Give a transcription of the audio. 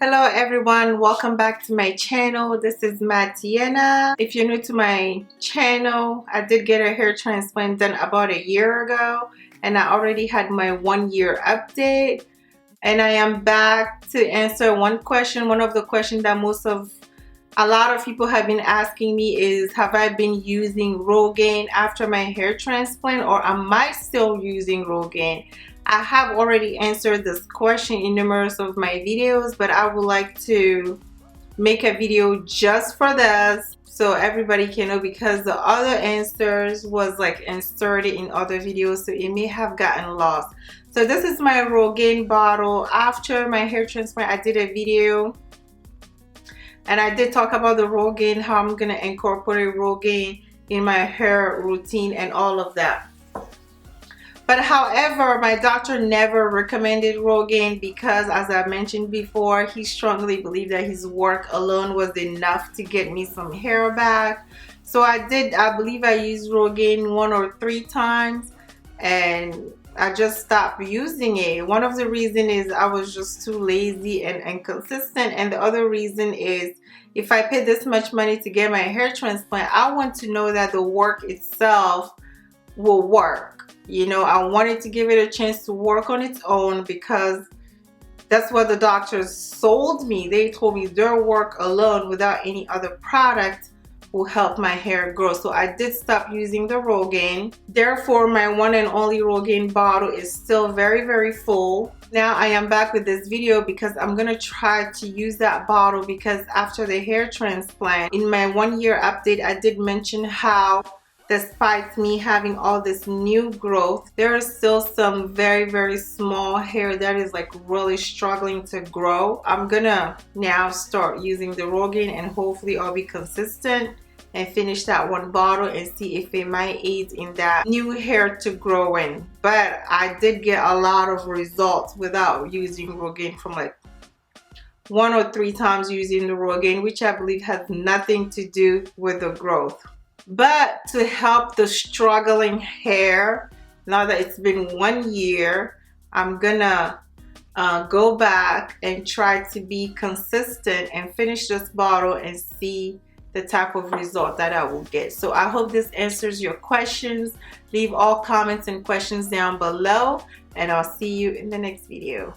Hello everyone, welcome back to my channel. This is Mateyena. If you're new to my channel, I did get a hair transplant done about a year ago and I already had my 1 year update, and I am back to answer one question. One of the questions that a lot of people have been asking me is, have I been using Rogaine after my hair transplant, or am I still using Rogaine? I have already answered this question in numerous of my videos, but I would like to make a video just for this so everybody can know, because the other answers was like inserted in other videos, so it may have gotten lost. So this is my Rogaine bottle. After my hair transplant, I did a video and I did talk about the Rogaine, how I'm gonna incorporate Rogaine in my hair routine and all of that. But however, my doctor never recommended Rogaine because, as I mentioned before, he strongly believed that his work alone was enough to get me some hair back. So I believe I used Rogaine 1 or 3 times and I just stopped using it. One of the reasons is I was just too lazy and inconsistent, and the other reason is, if I paid this much money to get my hair transplant, I want to know that the work itself will work. You know, I wanted to give it a chance to work on its own, because that's what the doctors sold me. They told me their work alone without any other product will help my hair grow. So I did stop using the Rogaine. Therefore, my one and only Rogaine bottle is still very full. Now I am back with this video because I'm gonna try to use that bottle, because after the hair transplant, in my 1 year update, I did mention how despite me having all this new growth, there is still some very small hair that is like really struggling to grow. I'm gonna now start using the Rogaine and hopefully I'll be consistent and finish that one bottle and see if it might aid in that new hair to grow in. But I did get a lot of results without using Rogaine, from like 1 or 3 times using the Rogaine, which I believe has nothing to do with the growth. But to help the struggling hair, now that it's been 1 year, I'm gonna go back and try to be consistent and finish this bottle and see the type of result that I will get. So I hope this answers your questions. Leave all comments and questions down below, and I'll see you in the next video.